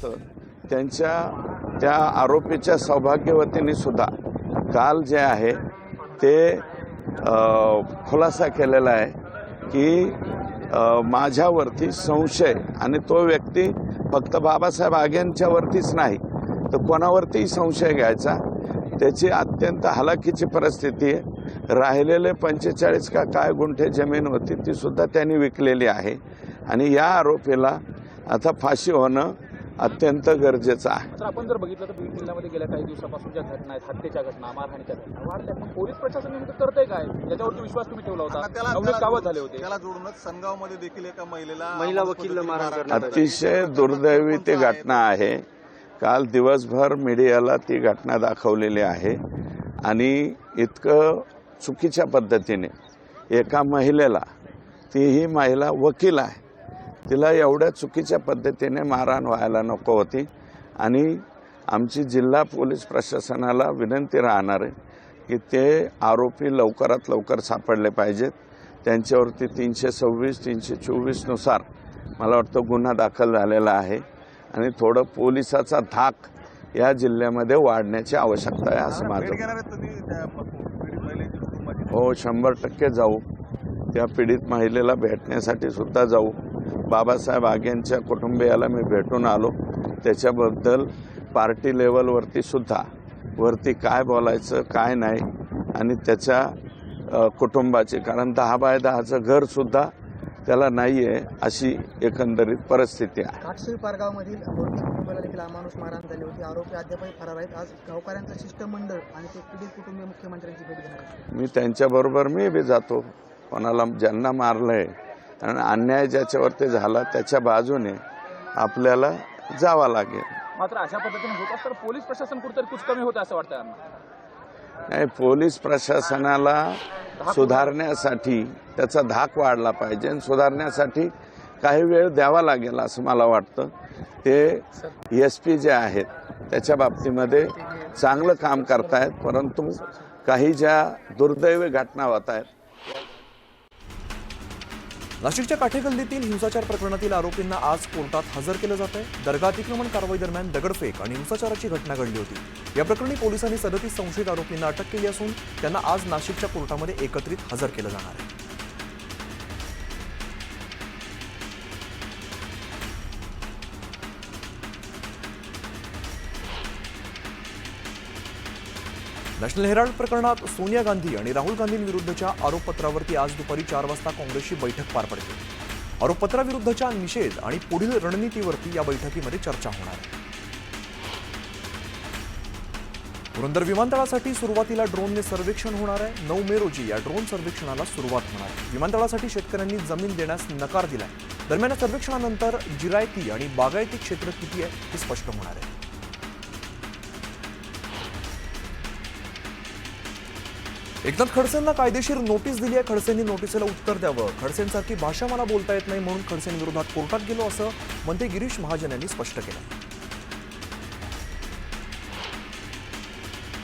होतं त्यांच्या त्या आरोपीच्या सौभाग्यवतीने सुद्धा काल जे आहे ते खुलासा केलेला आहे की माझ्यावरती संशय आणि तो व्यक्ती फक्त बाबासाहेब आगेंच्यावरतीच नाही तर कोणावरतीही संशय घ्यायचा, त्याची अत्यंत हलाखीची परिस्थिती आहे। राहिलेले 45 का काय गुंठे जमीन होती ती सुद्धा त्यांनी विकलेली आहे आणि या आरोपीला आता फाशी होणं अत्यंत गरजेचं आहे। तर आपण जर बघितलं तर बीड जिल्ह्यामध्ये गेल्या काही दिवसापासून ज्या घटना आहेत, हत्येच्या घटना, मारहाणीच्या घटना वाढल्या, पण पोलीस प्रशासन नेमकं करतंय काय, याच्यावरती विश्वास तुम्ही ठेवला होता? 19 गावात झाले होते, त्याला जोडूनच सनगावमध्ये देखील एका महिला वकील मारहाण, अतिशय दुर्दैवी ती घटना आहे। काल दिवसभर मीडियाला ती घटना दाखवलेली आहे आणि इतकं चुकीच्या पद्धतीने एका महिलेला, तीही महिला वकील आहे, तिला एवढ्या चुकीच्या पद्धतीने मारहाण व्हायला नको होती आणि आमची जिल्हा पोलीस प्रशासनाला विनंती राहणार आहे की ते आरोपी लवकरात लवकर सापडले पाहिजेत। त्यांच्यावरती 326, 324 नुसार मला वाटतं गुन्हा दाखल झालेला आहे आणि थोडं पोलिसाचा धाक या जिल्ह्यामध्ये वाढण्याची आवश्यकता आहे असं माझं। हो, 100% जाऊ, त्या पीडित महिलेला भेटण्यासाठी सुद्धा जाऊ। बाबासाहेब आगेंच्या कुटुंबियाला मी भेटून आलो, त्याच्याबद्दल पार्टी लेवलवरती सुद्धा वरती काय बोलायचं काय नाही आणि त्याच्या कुटुंबाची, कारण 10 बाय 10चं घर सुद्धा त्याला नाही आहे अशी एकंदरीत परिस्थिती आहे। काटसई पारगावमधील कुटुंबाला देखील अमानुष मारहाण झाली होती, आरोपी अद्यापही फरार आहेत। आज गावकऱ्यांचं शिष्टमंडळ आणि ते पीडित कुटुंबीय मुख्यमंत्र्यांची भेट घेणार आहेत। मी त्यांच्याबरोबर मी बी जातो, कोणाला ज्यांना मारलंय आणि अन्याय ज्याच्यावरती झाला त्याच्या बाजूने आपल्याला जावं लागेल। मात्र अशा पद्धतीने होत असतं पोलीस प्रशासन कुठेतरी कुछ कमी होतं असं वाटतं यांना? नाही, पोलीस प्रशासनाला सुधारण्यासाठी त्याचा धाक वाढला पाहिजे आणि सुधारण्यासाठी काही वेळ द्यावा लागेल असं मला वाटतं। ते SP जे आहेत त्याच्या बाबतीमध्ये चांगलं काम करतायत, परंतु काही ज्या दुर्दैवी घटना होत आहेत। नाशिकच्या काठेगल्लीतील हिंसाचार प्रकरणातील आरोपींना आज कोर्टात हजर केलं जात आहे। दर्गा अतिक्रमण कारवाई दरम्यान दगडफेक आणि हिंसाचाराची घटना घडली होती। या प्रकरणी पोलिसांनी 37 संशयित आरोपींना अटक केली असून त्यांना आज नाशिकच्या कोर्टामध्ये एकत्रित हजर केलं जाणार आहे। नॅशनल हेराल्ड प्रकरणात सोनिया गांधी आणि राहुल गांधींविरुद्धच्या आरोपपत्रावरती आज दुपारी 4 वाजता काँग्रेसची बैठक पार पडते। आरोपपत्राविरुद्धच्या निषेध आणि पुढील रणनीतीवरती या बैठकीमध्ये चर्चा होणार आहे। पुरंदर विमानतळासाठी सुरुवातीला ड्रोनने सर्वेक्षण होणार आहे। 9 मे रोजी या ड्रोन सर्वेक्षणाला सुरुवात होणार आहे। विमानतळासाठी शेतकऱ्यांनी जमीन देण्यास नकार दिलाय। दरम्यान या सर्वेक्षणानंतर जिरायती आणि बागायती क्षेत्र किती आहे हे स्पष्ट होणार आहे। एकनाथ खडसेंना कायदेशीर नोटीस दिली आहे। खडसेंनी नोटीसला उत्तर द्यावं, खडसेंसारखी भाषा मला बोलता येत नाही म्हणून खडसेंविरोधात कोर्टात गेलो असं मंत्री गिरीश महाजन यांनी स्पष्ट केलं।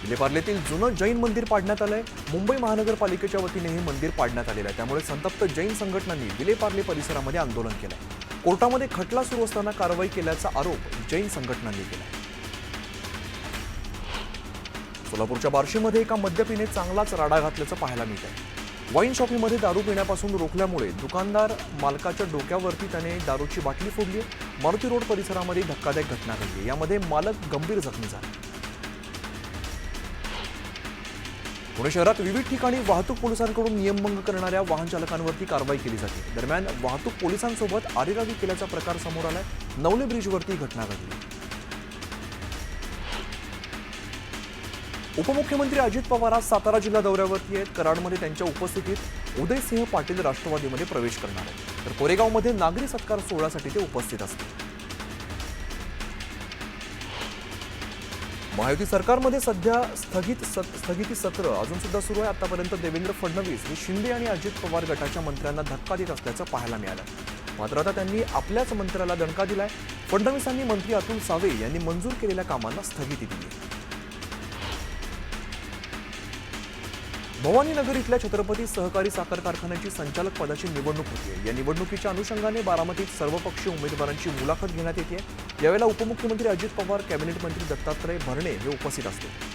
विलेपार्लेतील जुनं जैन मंदिर पाडण्यात आलंय। मुंबई महानगरपालिकेच्या वतीने हे मंदिर पाडण्यात आलेलं आहे, त्यामुळे संतप्त जैन संघटनांनी विलेपार्ले परिसरामध्ये आंदोलन केलंय। कोर्टामध्ये खटला सुरू असताना कारवाई केल्याचा आरोप जैन संघटनांनी केलाय। सोलापूरच्या बार्शीमध्ये एका मद्यपीने चांगलाच राडा घातल्याचं पाहायला मिळत आहे। वाईन शॉपीमध्ये दारू पिण्यापासून रोखल्यामुळे दुकानदार मालकाच्या डोक्यावरती त्याने दारूची बाटली फोडली। मारुती रोड परिसरामध्ये धक्कादायक घटना घडली, यामध्ये मालक गंभीर जखमी झाला। पुणे शहरात विविध ठिकाणी वाहतूक पोलिसांकडून नियमभंग करणाऱ्या वाहन चालकांवरती कारवाई केली जाते। दरम्यान वाहतूक पोलिसांसोबत आरेरावी केल्याचा प्रकार समोर आलाय। नवले ब्रिजवरती घटना घडली। उपमुख्यमंत्री अजित पवार आज सातारा जिल्हा दौऱ्यावरती आहेत। कराडमध्ये त्यांच्या उपस्थितीत उदयसिंह पाटील राष्ट्रवादीमध्ये प्रवेश करणार आहेत, तर कोरेगावमध्ये नागरी सत्कार सोहळ्यासाठी ते उपस्थित असतील। महायुती सरकारमध्ये सध्या स्थगिती सत्र अजून सुद्धा सुरू आहे। आतापर्यंत देवेंद्र फडणवीस हे शिंदे आणि अजित पवार गटाच्या मंत्र्यांना धक्का देत असल्याचं पाहायला मिळालं। मात्र आता त्यांनी आपल्याच मंत्र्याला दणका दिलाय। फडणवीसांनी मंत्री अतुल सावे यांनी मंजूर केलेल्या कामांना स्थगिती दिली। भवानीनगर इथल्या छत्रपती सहकारी साखर कारखान्याची संचालक पदाची निवडणूक होती। या निवडणुकीच्या अनुषंगाने बारामतीत सर्वपक्षीय उमेदवारांची मुलाखत घेण्यात येते। यावेळेला उपमुख्यमंत्री अजित पवार, कॅबिनेट मंत्री दत्तात्रय भरणे हे उपस्थित असतील।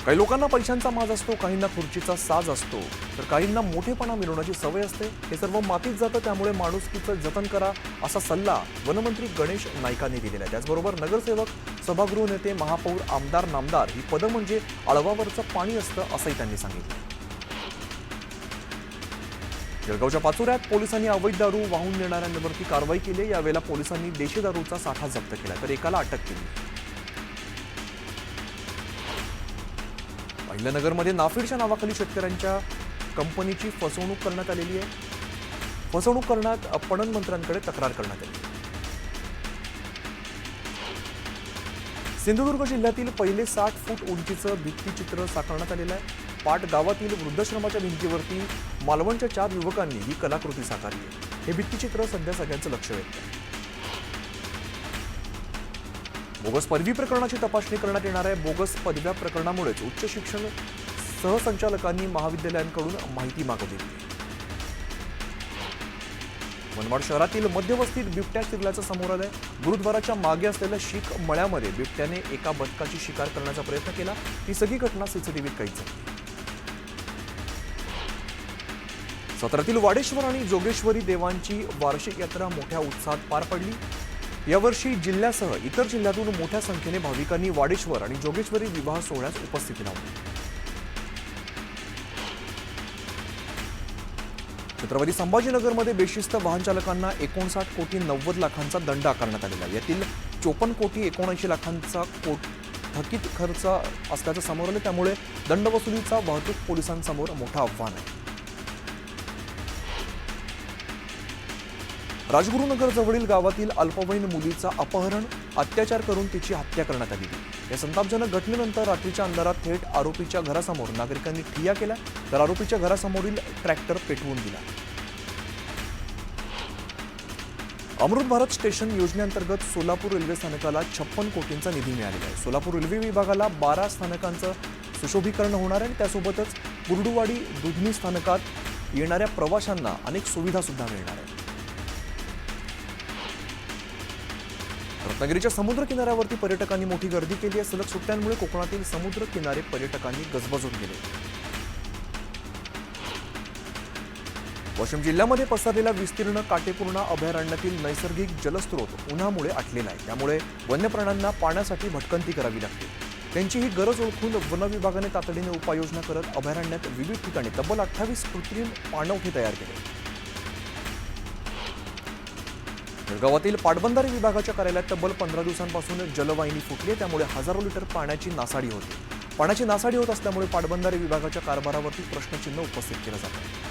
काही लोकांना पैशांचा माज असतो, काहींना खुर्चीचा साज असतो, तर काहींना मोठेपणा मिळवण्याची सवय असते। हे सर्व मातीत जातं, त्यामुळे माणुसकीचं जतन करा असा सल्ला वनमंत्री गणेश नाईकांनी दिलेला आहे। त्याचबरोबर नगरसेवक, सभागृह नेते, महापौर, आमदार, नामदार ही पदं म्हणजे आळवावरचं पाणी असतं असंही त्यांनी सांगितलं। जळगावच्या पाचोऱ्यात पोलिसांनी अवैध दारू वाहून नेणाऱ्यांवरती कारवाई केली। यावेळेला पोलिसांनी देशी दारूचा साठा जप्त केला, तर एकाला अटक केली। अहिल्यानगरमध्ये नाफेडच्या नावाखाली शेतकऱ्यांच्या कंपनीची फसवणूक करण्यात आलेली आहे। फसवणूक करण्यात पणन मंत्र्यांकडे तक्रार करण्यात आली। सिंधुदुर्ग जिल्ह्यातील पहिले 60 फूट उंचीचं भित्तिचित्र साकारण्यात आलेलं आहे। पाट गावातील वृद्धाश्रमाच्या भिंतीवरती मालवणच्या 4 युवकांनी ही कलाकृती साकारली आहे। हे भित्तिचित्र सध्या सगळ्यांचं लक्ष वेधतंय। बोगस पदवी प्रकरणाची तपासणी करण्यात येणार आहे। बोगस पदव्या प्रकरणामुळेच उच्च शिक्षण सहसंचालकांनी महाविद्यालयांकडून माहिती मागवली। मनमाड शहरातील मध्यवस्तीत बिबट्या शिरल्याचं समोर आलंय। गुरुद्वाराच्या मागे असलेल्या शीख मळ्यामध्ये बिबट्याने एका बदकाची शिकार करण्याचा प्रयत्न केला। ही सगळी घटना सीसीटीव्हीत कैद झाली। सत्रातील वाडेश्वर आणि जोगेश्वरी देवांची वार्षिक यात्रा मोठ्या उत्साहात पार पडली। यावर्षी जिल्ह्यासह इतर जिल्ह्यातून मोठ्या संख्येने भाविकांनी वाडेश्वर आणि जोगेश्वरी विवाह सोहळ्यास उपस्थिती लावली। छत्रपती संभाजीनगरमध्ये बेशिस्त वाहन चालकांना 59 कोटी 90 लाखांचा दंड आकारण्यात आलेला आहे। यातील 54 कोटी 79 लाखांचा थकीत खर्च असल्याचं समोर आलं, त्यामुळे दंडवसुलीचा वाहतूक पोलिसांसमोर मोठा आव्हान आहे। राजगुरुनगर जवळील गावातील अल्पवयीन मुलीचा अपहरण, अत्याचार करून तिची हत्या करण्यात आली। या संतापजनक घटनेनंतर रात्रीच्या अंधारात थेट आरोपीच्या घरासमोर नागरिकांनी ठिय्या केला, तर आरोपीच्या घरासमोरील ट्रॅक्टर पेटवून दिला। अमृत भारत स्टेशन योजनेअंतर्गत सोलापूर रेल्वे स्थानकाला 56 कोटींचा निधी मिळालेला आहे। सोलापूर रेल्वे विभागाला 12 स्थानकांचं सुशोभीकरण होणार आहे। त्यासोबतच कुर्डुवाडी दुधनी स्थानकात येणाऱ्या प्रवाशांना अनेक सुविधा सुद्धा मिळणार आहेत। रत्नागिरीच्या समुद्र किनाऱ्यावरती पर्यटकांनी मोठी गर्दी केली आहे। सलग सुट्ट्यांमुळे कोकणातील समुद्र किनारे पर्यटकांनी गजबजून गेले। वाशिम जिल्ह्यामध्ये पसरलेला विस्तीर्ण काटेपूर्णा अभयारण्यातील नैसर्गिक जलस्रोत उन्हामुळे आटलेला आहे, त्यामुळे वन्य प्राण्यांना पाण्यासाठी भटकंती करावी लागते। त्यांची ही गरज ओळखून वन विभागाने तातडीने उपाययोजना करत अभयारण्यात विविध ठिकाणी तब्बल 28 कृत्रिम पाणवठे तयार केले। जळगावातील पाटबंधारे विभागाच्या कार्यालयात तब्बल 15 दिवसांपासून जलवाहिनी फुटली, त्यामुळे हजारो लिटर पाण्याची नासाडी होती। पाण्याची नासाडी होत असल्यामुळे पाटबंधारे विभागाच्या कारभारावरती प्रश्नचिन्ह उपस्थित केलं जात आहे।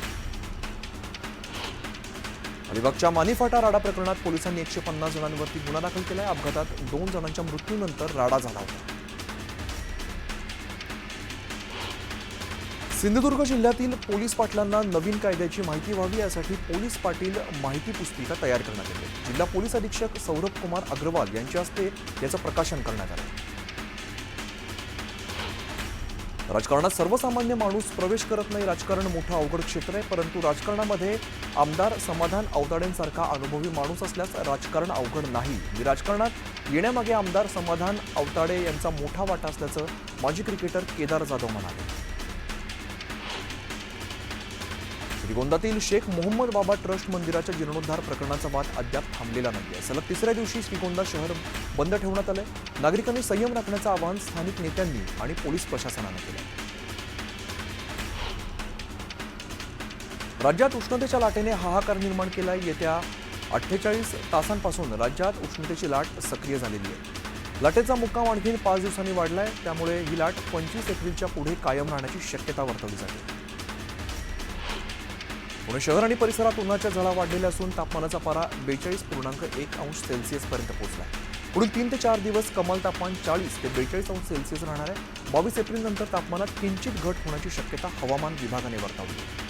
अलिबागच्या मानीफाटा राडा प्रकरणात पोलिसांनी 150 जणांवरती गुन्हा दाखल केलाय। अपघातात 2 जणांच्या मृत्यूनंतर राडा झाला होता। सिंधुदुर्ग जिल्ह्यातील पोलीस पाटलांना नवीन कायद्याची माहिती व्हावी यासाठी पोलीस पाटील माहिती पुस्तिका तयार करण्यात आली। जिल्हा पोलीस अधीक्षक सौरभ कुमार अग्रवाल यांच्या हस्ते याचं प्रकाशन करण्यात आलं। राजकारणात सर्वसामान्य माणूस प्रवेश करत नाही। राजकारण मोठं अवघड क्षेत्र आहे, परंतु राजकारणामध्ये आमदार समाधान अवताडेंसारखा अनुभवी माणूस असल्यास राजकारण अवघड नाही। मी राजकारणात येण्यामागे आमदार समाधान अवताडे यांचा मोठा वाटा असल्याचं माजी क्रिकेटर केदार जाधव म्हणाले। श्रीगोंद्यातील शेख मोहम्मद बाबा ट्रस्ट मंदिराच्या जीर्णोद्धार प्रकरणाचा वाद अद्याप थांबलेला नाहीये। सलग तिसऱ्या दिवशी श्रीगोंदा शहर बंद ठेवण्यात आलंय। नागरिकांनी संयम राखण्याचं आवाहन स्थानिक नेत्यांनी आणि पोलीस प्रशासनानं केलं। राज्यात उष्णतेच्या लाटेने हाहाकार निर्माण केलाय। येत्या 48 तासांपासून राज्यात उष्णतेची लाट सक्रिय झालेली आहे। लाटेचा मुक्काम आणखी 5 दिवसांनी वाढलाय, त्यामुळे ही लाट 25 एप्रिलच्या पुढे कायम राहण्याची शक्यता वर्तवली जाते। पुणे शहर आणि परिसरात उन्हाच्या झळा वाढलेल्या असून तापमानाचा पारा 42.1 अंश सेल्सिअस पर्यंत पोहोचला आहे। पुढील 3 ते 4 दिवस कमाल तापमान 40 ते 42 अंश सेल्सिअस राहणार आहे। 22 एप्रिल नंतर तापमानात किंचित घट होण्याची शक्यता हवामान विभागाने वर्तवली आहे।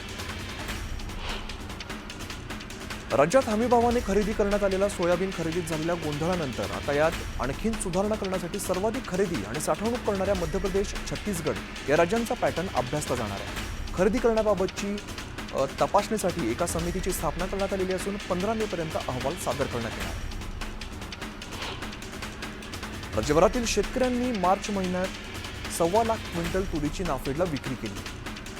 राज्यात हमीभावाने खरेदी करण्यात आलेल्या सोयाबीन खरेदीत झालेल्या गोंधळानंतर आता यात आणखीन सुधारणा करण्यासाठी सर्वाधिक खरेदी आणि साठवणूक करणाऱ्या मध्य प्रदेश, छत्तीसगड या राज्यांचा पॅटर्न अभ्यासला जाणार आहे. खरेदी करण्याबाबतची तपासणीसाठी एका समितीची स्थापना करण्यात आलेली असून 15 मे पर्यंत अहवाल सादर करण्यात येणार आहे. राज्यभरातील शेतकऱ्यांनी मार्च महिन्यात 1.25 लाख क्विंटल तुरीची नाफेडला विक्री केली.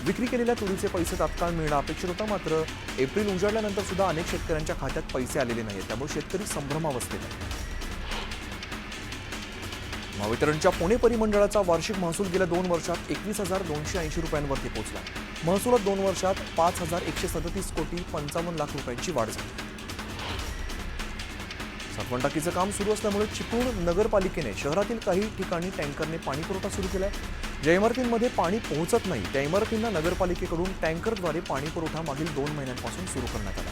विक्री केलेल्या तुरीचे पैसे तात्काळ मिळणं अपेक्षित होतं, मात्र एप्रिल उजाडल्यानंतर सुद्धा अनेक शेतकऱ्यांच्या खात्यात पैसे आलेले नाहीत. त्यामुळे शेतकरी संभ्रमावस्थेत आहेत. महावितरणच्या पुणे परिमंडळाचा वार्षिक महसूल गेल्या 2 वर्षात 21,280 रुपयांवरती पोहोचला. महसुलात 2 वर्षात 5,137 कोटी 55 लाख रुपयांची वाढ झाली. साठवण टाकीचं काम सुरू असल्यामुळे चिपळूण नगरपालिकेने शहरातील काही ठिकाणी टँकरने पाणी पुरवठा सुरू केलाय. ज्या इमारतींमध्ये पाणी पोहोचत नाही त्या इमारतींना नगरपालिकेकडून टँकरद्वारे पाणी पुरवठा मागील 2 महिन्यांपासून सुरू करण्यात आला.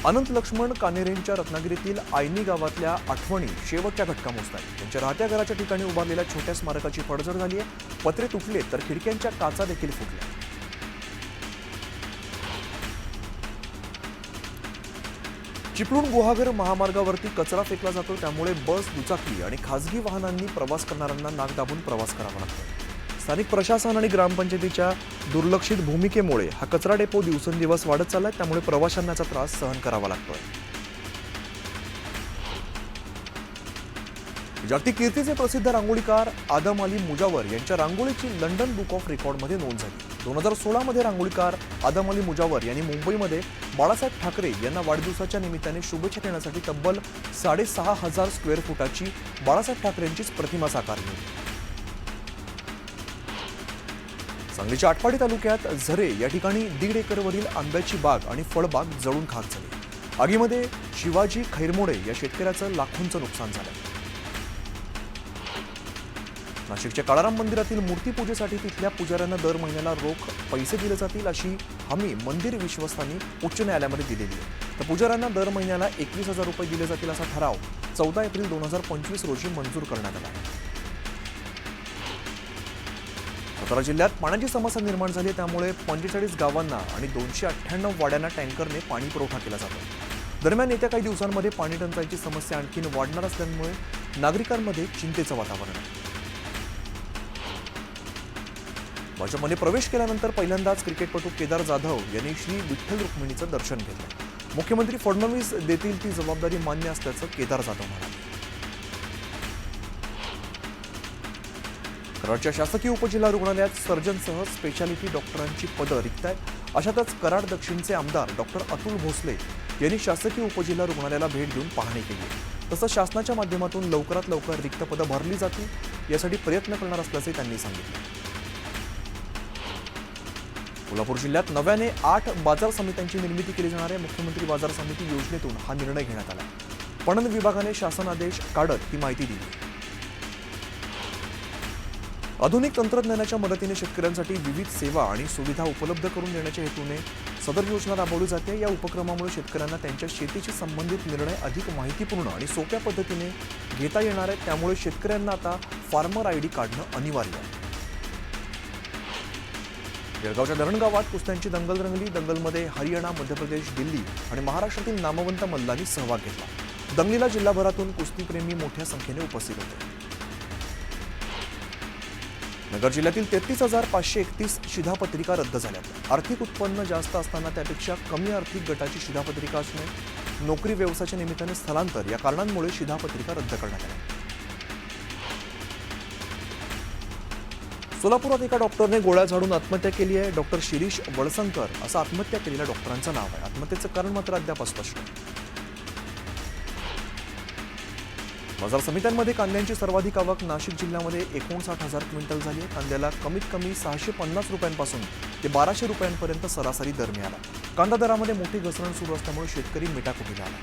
अनंत लक्ष्मण कानेरेंच्या रत्नागिरीतील आयनी गावातल्या आठवणी शेवटच्या घटका मोजतात. त्यांच्या राहत्या घराच्या ठिकाणी उभारलेल्या छोट्या स्मारकाची पडझड झाली आहे. पत्रे तुटले तर खिडक्यांच्या काचा देखील फुटल्या. चिपळूण गुहागर महामार्गावरती कचरा फेकला जातो, त्यामुळे बस, दुचाकी आणि खासगी वाहनांनी प्रवास करणाऱ्यांना नाक दाबून प्रवास करावा लागतो. स्थानिक प्रशासन आणि ग्रामपंचायतीच्या दुर्लक्षित भूमिकेमुळे हा कचरा डेपो दिवसेंदिवस वाढत चाललाय. त्यामुळे प्रवाशांना त्रास सहन करावा लागतोय. जागतिक कीर्तीचे प्रसिद्ध रांगोळीकार आदम अली मुजावर यांच्या रांगोळीची लंडन बुक ऑफ रेकॉर्डमध्ये नोंद झाली. 2016 मध्ये रांगोळीकार आदम अली मुजावर यांनी मुंबईमध्ये बाळासाहेब ठाकरे यांना वाढदिवसाच्या निमित्ताने शुभेच्छा देण्यासाठी तब्बल 6,500 स्क्वेअर फुटाची बाळासाहेब ठाकरेंचीच प्रतिमा साकारली. सांगलीच्या आटपाडी तालुक्यात झरे या ठिकाणी 1.5 एकरवरील आंब्याची बाग आणि फळबाग जळून खाक झाली. आगीमध्ये शिवाजी खैरमोडे या शेतकऱ्याचं लाखोंचं नुकसान झालं. नाशिकच्या काळाराम मंदिरातील मूर्तीपूजेसाठी तिथल्या पुजाऱ्यांना दर महिन्याला रोख पैसे दिले जातील अशी हमी मंदिर विश्वस्तांनी उच्च न्यायालयामध्ये दिलेली आहे. तर पुजाऱ्यांना दर महिन्याला 21,000 रुपये दिले जातील असा ठराव 14 एप्रिल 2025 रोजी मंजूर करण्यात आला. सातारा जिल्ह्यात पाण्याची समस्या निर्माण झाली, त्यामुळे 45 गावांना आणि 298 वाड्यांना टँकरने पाणी पुरवठा केला जातो. दरम्यान येत्या काही दिवसांमध्ये पाणी टंचाईची समस्या आणखीन वाढणार असल्यामुळे नागरिकांमध्ये चिंतेचं वातावरण आहे. भाजपमध्ये प्रवेश केल्यानंतर पहिल्यांदाच क्रिकेटपटू केदार जाधव यांनी श्री विठ्ठल रुक्मिणीचं दर्शन घेतलं. मुख्यमंत्री फडणवीस देतील ती जबाबदारी मान्य असल्याचं केदार जाधव म्हणाले. कराडच्या शासकीय उपजिल्हा रुग्णालयात सर्जनसह स्पेशालिटी डॉक्टरांची पदं रिक्त आहेत. अशातच कराड दक्षिणचे आमदार डॉक्टर अतुल भोसले यांनी शासकीय उपजिल्हा रुग्णालयाला भेट देऊन पाहणी केली. तसंच शासनाच्या माध्यमातून लवकरात लवकर रिक्त पदं भरली जातील यासाठी प्रयत्न करणार असल्याचे त्यांनी सांगितले. कोल्हापूर जिल्ह्यात नव्याने 8 बाजार समित्यांची निर्मिती केली जाणार आहे. मुख्यमंत्री बाजार समिती योजनेतून हा निर्णय घेण्यात आला. पणन विभागाने शासन आदेश काढत ही माहिती दिली. आधुनिक तंत्रज्ञानाच्या मदतीने शेतकऱ्यांसाठी विविध सेवा आणि सुविधा उपलब्ध करून देण्याच्या हेतूने सदर योजना राबवली जाते. या उपक्रमामुळे शेतकऱ्यांना त्यांच्या शेतीशी संबंधित निर्णय अधिक माहितीपूर्ण आणि सोप्या पद्धतीने घेता येणार आहेत. त्यामुळे शेतकऱ्यांना आता फार्मर आयडी काढणं अनिवार्य आहे. जळगावच्या धरणगावात कुस्त्यांची दंगल रंगली. दंगलमध्ये हरियाणा, मध्य प्रदेश, दिल्ली आणि महाराष्ट्रातील नामवंत मल्लांनी सहभाग घेतला. दंगलीला जिल्हाभरातून कुस्तीप्रेमी मोठ्या संख्येने उपस्थित होते. नगर जिल्ह्यातील 33,531 शिधापत्रिका रद्द झाल्यात. आर्थिक उत्पन्न जास्त असताना त्यापेक्षा कमी आर्थिक गटाची शिधापत्रिका असणे, नोकरी व्यवसायाच्या निमित्ताने स्थलांतर या कारणांमुळे शिधापत्रिका रद्द करण्यात आल्या. सोलापुरात एका डॉक्टरने गोळ्या झाडून आत्महत्या केली आहे. डॉक्टर शिरीष वळसंकर असं आत्महत्या केलेल्या डॉक्टरांचं नाव आहे. आत्महत्येचं कारण मात्र अद्याप अस्पष्ट आहे. बाजार समित्यांमध्ये कांद्यांची सर्वाधिक आवक नाशिक जिल्ह्यामध्ये 59,000 क्विंटल झाली आहे. कांद्याला कमीत कमी 650 रुपयांपासून ते 1200 रुपयांपर्यंत सरासरी दर मिळाला. कांदा दरामध्ये मोठी घसरण सुरू असल्यामुळे शेतकरी मेटाकुटीला आला.